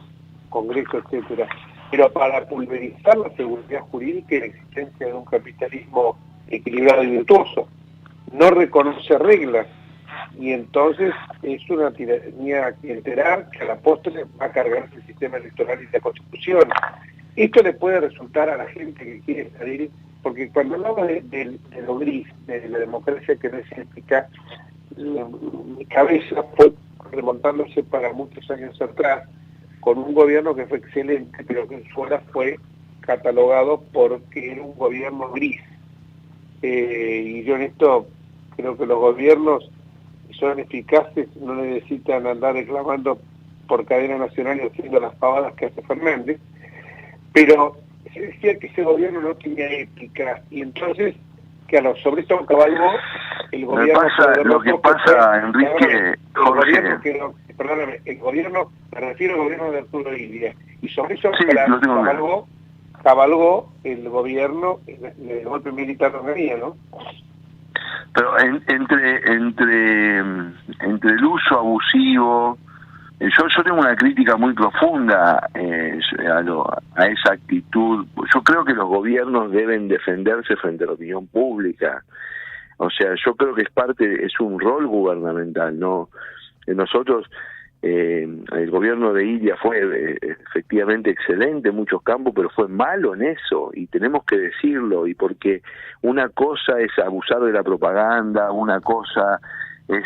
congresos, etcétera, pero para pulverizar la seguridad jurídica y la existencia de un capitalismo equilibrado y virtuoso. No reconoce reglas, y entonces es una tiranía clientelar que a la postre va a cargarse el sistema electoral y la Constitución. Esto le puede resultar a la gente que quiere salir, porque cuando hablaba de lo gris, de la democracia que no es ética, mi cabeza fue remontándose para muchos años atrás, con un gobierno que fue excelente, pero que en su hora fue catalogado porque era un gobierno gris. Y yo en esto creo que los gobiernos son eficaces, no necesitan andar reclamando por cadena nacional y haciendo las pavadas que hace Fernández, pero se decía que ese gobierno no tenía ética, y entonces, claro, sobre esto cabalgó el gobierno. Lo que pasa, Enrique, el gobierno, me refiero al gobierno de Arturo Illia, y sobre eso sí, cabalgó el gobierno, el golpe militar de Hungría, ¿no? Pero entre el uso abusivo, yo tengo una crítica muy profunda a esa actitud. Yo creo que los gobiernos deben defenderse frente a la opinión pública. O sea, yo creo que es un rol gubernamental, ¿no? Nosotros, el gobierno de Illia fue efectivamente excelente en muchos campos, pero fue malo en eso, y tenemos que decirlo, y porque una cosa es abusar de la propaganda, una cosa es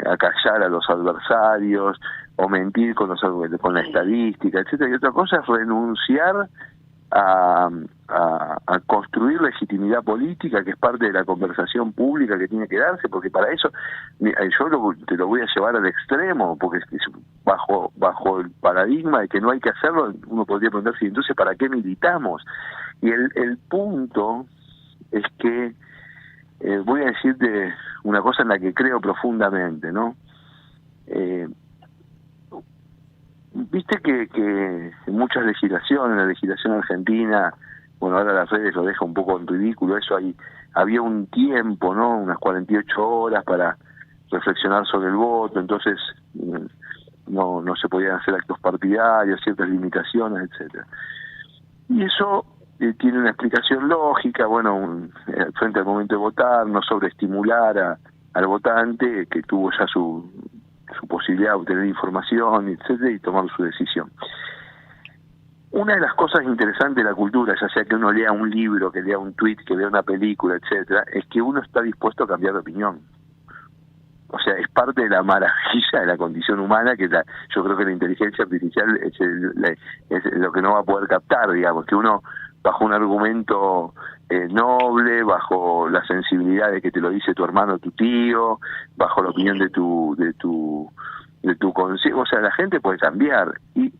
acallar a los adversarios o mentir con la estadística, etcétera, y otra cosa es renunciar a construir legitimidad política, que es parte de la conversación pública que tiene que darse, porque para eso yo te lo voy a llevar al extremo, porque bajo el paradigma de que no hay que hacerlo, uno podría preguntarse, entonces ¿para qué militamos? Y el punto es que voy a decirte una cosa en la que creo profundamente, ¿no? Viste que en muchas legislaciones, la legislación argentina, bueno, ahora las redes lo dejan un poco en ridículo, eso había un tiempo, ¿no? Unas 48 horas para reflexionar sobre el voto, entonces no se podían hacer actos partidarios, ciertas limitaciones, etcétera. Y eso tiene una explicación lógica, bueno, frente al momento de votar, no sobreestimular al votante, que tuvo ya su posibilidad de obtener información, etcétera, y tomar su decisión. Una de las cosas interesantes de la cultura, ya sea que uno lea un libro, que lea un tweet, que vea una película, etcétera, es que uno está dispuesto a cambiar de opinión. O sea, es parte de la maravilla de la condición humana, que yo creo que la inteligencia artificial es lo que no va a poder captar, digamos, que uno, bajo un argumento noble, bajo la sensibilidad de que te lo dice tu hermano o tu tío, bajo la opinión de tu consejo, o sea, la gente puede cambiar, y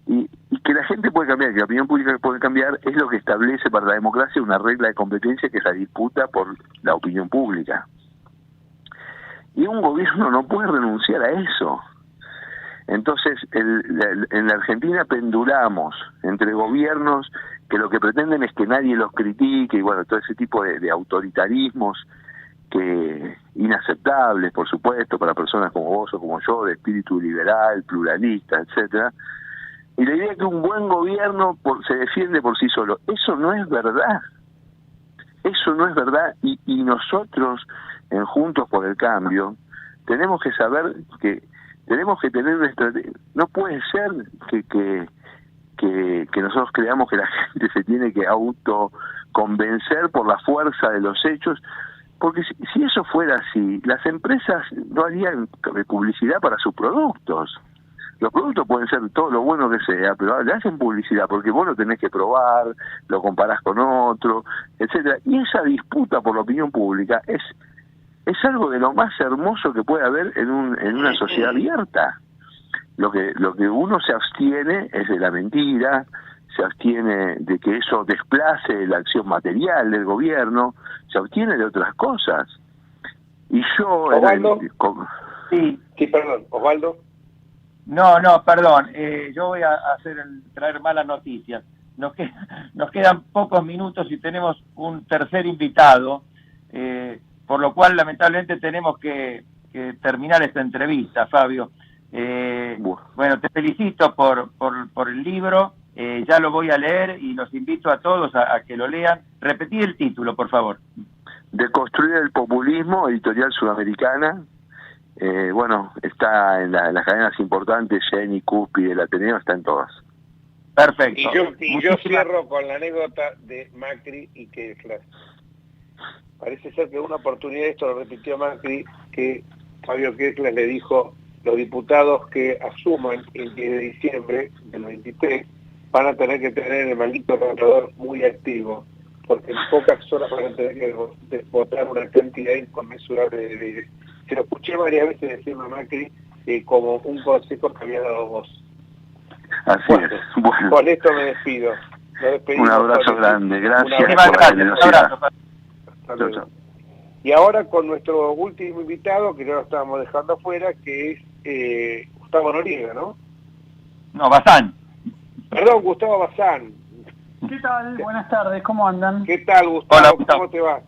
que la gente puede cambiar, que la opinión pública puede cambiar, es lo que establece para la democracia una regla de competencia, que es la disputa por la opinión pública. Y un gobierno no puede renunciar a eso. Entonces, en la Argentina pendulamos entre gobiernos que lo que pretenden es que nadie los critique, y bueno, todo ese tipo de autoritarismos que inaceptables, por supuesto, para personas como vos o como yo, de espíritu liberal, pluralista, etcétera. Y la idea es que un buen gobierno se defiende por sí solo. Eso no es verdad. Eso no es verdad, y nosotros, en Juntos por el Cambio, tenemos que saber que tenemos que tener una estrategia. No puede ser que nosotros creamos que la gente se tiene que autoconvencer por la fuerza de los hechos, porque si eso fuera así, las empresas no harían publicidad para sus productos. Los productos pueden ser todo lo bueno que sea, pero le hacen publicidad porque vos lo tenés que probar, lo comparás con otro, etcétera. Y esa disputa por la opinión pública es algo de lo más hermoso que puede haber en una sociedad abierta. Lo que uno se abstiene es de la mentira, se abstiene de que eso desplace la acción material del gobierno, se abstiene de otras cosas. Y yo... Osvaldo, perdón, Osvaldo. No, perdón, yo voy a traer malas noticias. Nos quedan pocos minutos y tenemos un tercer invitado, por lo cual lamentablemente tenemos que terminar esta entrevista, Fabio. Bueno, te felicito por el libro, ya lo voy a leer y los invito a todos a que lo lean. Repetí el título, por favor. Deconstruir el populismo, editorial Sudamericana. Bueno, está en las cadenas importantes, Jenny, Cúspide, el Ateneo, está en todas. Perfecto. Y yo cierro con la anécdota de Macri y Kirchner. Parece ser que una oportunidad, esto lo repitió Macri, que Fabio Kirchner le dijo: los diputados que asuman el 10 de diciembre del 23 van a tener que tener el maldito contador muy activo, porque en pocas horas van a tener que votar una cantidad inconmensurable de leyes. Se lo escuché varias veces decirme a Macri como un consejo que había dado vos. Así es. Bueno. Con esto me despido. despedimos. Un abrazo grande, gracias Un por la abrazo. generosidad. Hasta luego. Y ahora con nuestro último invitado, que no lo estábamos dejando afuera, que es Gustavo Noriega, ¿no? No, Bazán. Perdón, Gustavo Bazán. ¿Qué tal? Buenas tardes, ¿cómo andan? ¿Qué tal, Gustavo? Hola, Gustavo. ¿Cómo te va?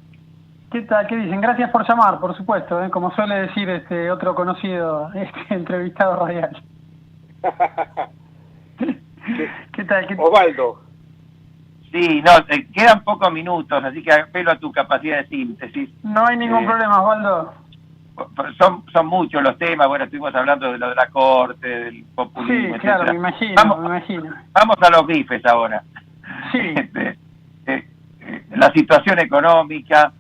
¿Qué tal? ¿Qué dicen? Gracias por llamar, por supuesto, como suele decir otro conocido entrevistado radial. ¿Qué tal? Osvaldo. Sí, no, quedan pocos minutos, así que apelo a tu capacidad de síntesis. No hay ningún problema, Osvaldo. Son muchos los temas, bueno, estuvimos hablando de lo de la Corte, del populismo, Sí, claro, etcétera. me imagino. Vamos a los bifes ahora. Sí. La situación económica,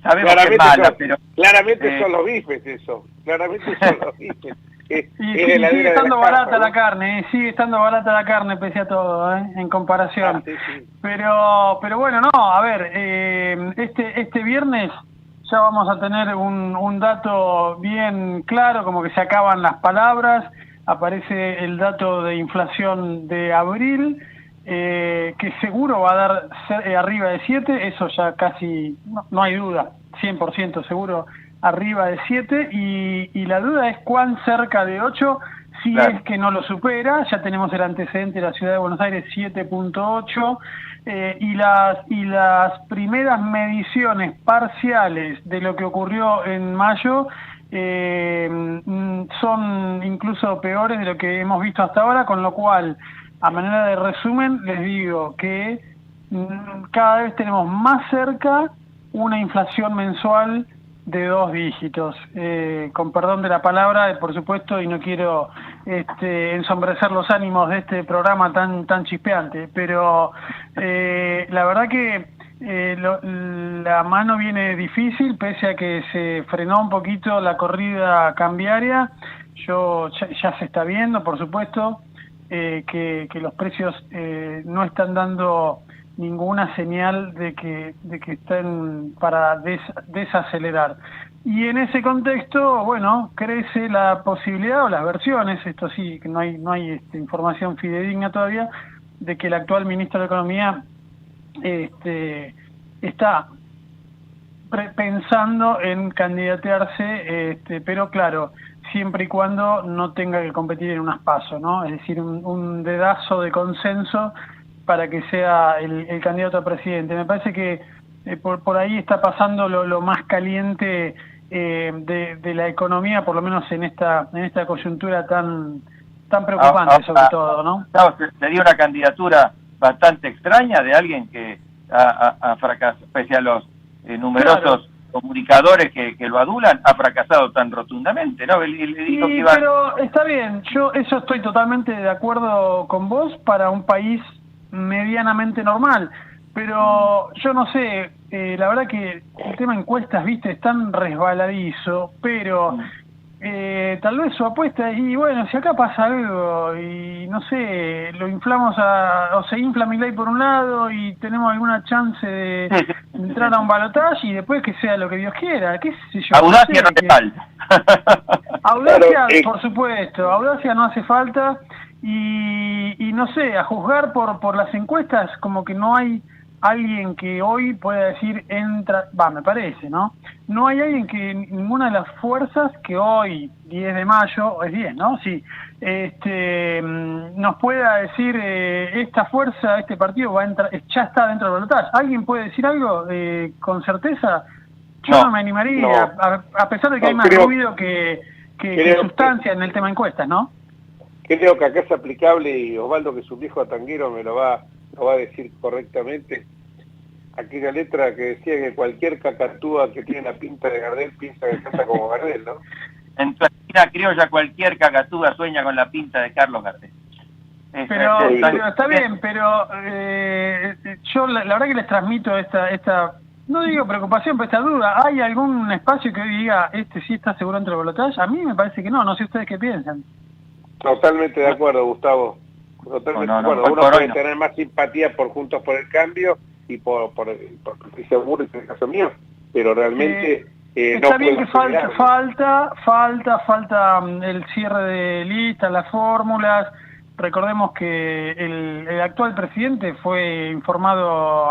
sabemos que es mala, pero... Claramente son los bifes eso, claramente son los bifes. Y sigue estando barata la carne, sigue estando barata la carne pese a todo, en comparación. Sí. Pero bueno, no, a ver, este viernes ya vamos a tener un dato bien claro, como que se acaban las palabras, aparece el dato de inflación de abril, que seguro va a dar arriba de 7, eso ya casi, no hay duda, 100% seguro, arriba de 7, y la duda es cuán cerca de 8, si claro. Es que no lo supera. Ya tenemos el antecedente de la Ciudad de Buenos Aires, 7.8, y las primeras mediciones parciales de lo que ocurrió en mayo son incluso peores de lo que hemos visto hasta ahora, con lo cual, a manera de resumen, les digo que cada vez tenemos más cerca una inflación mensual de 2 dígitos, con perdón de la palabra, por supuesto, y no quiero ensombrecer los ánimos de este programa tan chispeante, pero la verdad que la mano viene difícil, pese a que se frenó un poquito la corrida cambiaria. Ya se está viendo, por supuesto, que los precios no están dando ninguna señal de que estén para desacelerar. Y en ese contexto, bueno, crece la posibilidad o las versiones, esto sí, que no hay información fidedigna todavía, de que el actual ministro de Economía está pensando en candidatearse, pero claro, siempre y cuando no tenga que competir en unas PASO, ¿no? Es decir, un dedazo de consenso para que sea el candidato a presidente. Me parece que por ahí está pasando lo más caliente de la economía, por lo menos en esta coyuntura tan preocupante, sobre todo, ¿no? Sería una candidatura bastante extraña de alguien que ha fracasado, pese a los numerosos comunicadores que lo adulan, ha fracasado tan rotundamente, ¿no? Él dijo que iba... Pero está bien, yo eso estoy totalmente de acuerdo con vos para un país medianamente normal, pero yo no sé, la verdad que el tema encuestas, viste, es tan resbaladizo, pero tal vez su apuesta es, y bueno, si acá pasa algo y no sé, lo inflamos o se infla Milei por un lado y tenemos alguna chance de entrar a un balotaje y después que sea lo que Dios quiera, qué sé yo. Audacia no te falta. Audacia, por supuesto, audacia no hace falta. Y no sé, a juzgar por las encuestas, como que no hay alguien que hoy pueda decir me parece, ¿no? No hay alguien que, ninguna de las fuerzas que hoy, 10 de mayo, es 10, ¿no? Sí, nos pueda decir, esta fuerza, este partido va a entrar, ya está dentro del balotaje. ¿Alguien puede decir algo con certeza? Yo no me animaría, a pesar de que hay más ruido que sustancia en el tema encuestas, ¿no? Creo que acá es aplicable, y Osvaldo, que es un viejo tanguero, me lo va a decir correctamente, aquella letra que decía que cualquier cacatúa que tiene la pinta de Gardel piensa que canta como Gardel, ¿no? En tu esquina criolla cualquier cacatúa sueña con la pinta de Carlos Gardel. Pero está bien, pero yo la verdad que les transmito esta no digo preocupación, pero esta duda. ¿Hay algún espacio que hoy diga, sí está seguro entre el balotaje? A mí me parece que no sé ustedes qué piensan. Totalmente de acuerdo, Gustavo. Totalmente de acuerdo. Uno puede tener más simpatía por Juntos por el Cambio y por Patricia Bullrich, en el caso mío, pero realmente está bien que falta el cierre de listas, las fórmulas, recordemos que el actual presidente fue informado,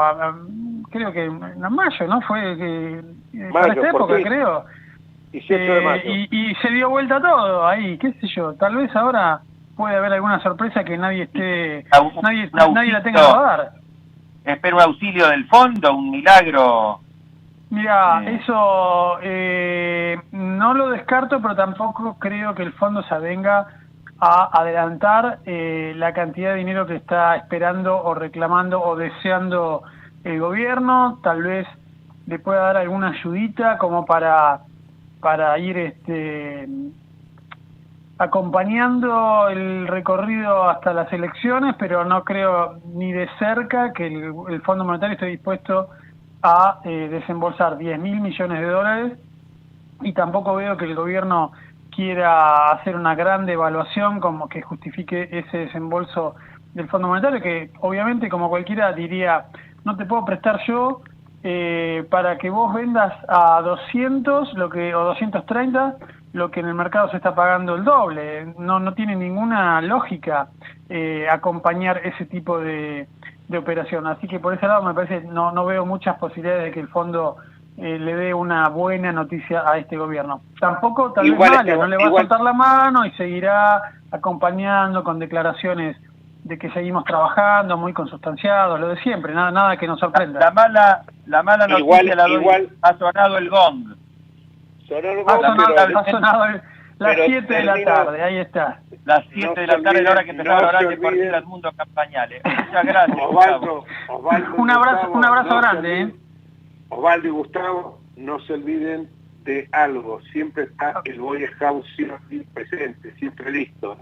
creo que en mayo, ¿no? Fue para esta época, creo. 18 de mayo. Y se dio vuelta todo ahí, qué sé yo. Tal vez ahora puede haber alguna sorpresa que nadie nadie la tenga a radar. Espero un auxilio del fondo, un milagro. Mira, eso no lo descarto, pero tampoco creo que el fondo se avenga a adelantar la cantidad de dinero que está esperando o reclamando o deseando el gobierno. Tal vez le pueda dar alguna ayudita como para ir acompañando el recorrido hasta las elecciones, pero no creo ni de cerca que el Fondo Monetario esté dispuesto a desembolsar 10.000 millones de dólares, y tampoco veo que el gobierno quiera hacer una gran devaluación como que justifique ese desembolso del Fondo Monetario, que obviamente, como cualquiera diría, no te puedo prestar yo para que vos vendas a 200 o 230 lo que en el mercado se está pagando el doble. No tiene ninguna lógica acompañar ese tipo de operación. Así que por ese lado me parece, no veo muchas posibilidades de que el fondo le dé una buena noticia a este gobierno. Tampoco tal vez no le va a soltar la mano y seguirá acompañando con declaraciones de que seguimos trabajando, muy consustanciados, lo de siempre, nada que nos sorprenda. La mala noticia ha sonado el gong. Ha sonado las 7 de la tarde, ahí está. Las 7 de la tarde, la hora que empezaba a hablar de partido del mundo campañales. Muchas gracias. Osvaldo, un abrazo grande. Osvaldo y Gustavo, no se olviden de algo, siempre está el Boy Scout siempre presente, siempre listo.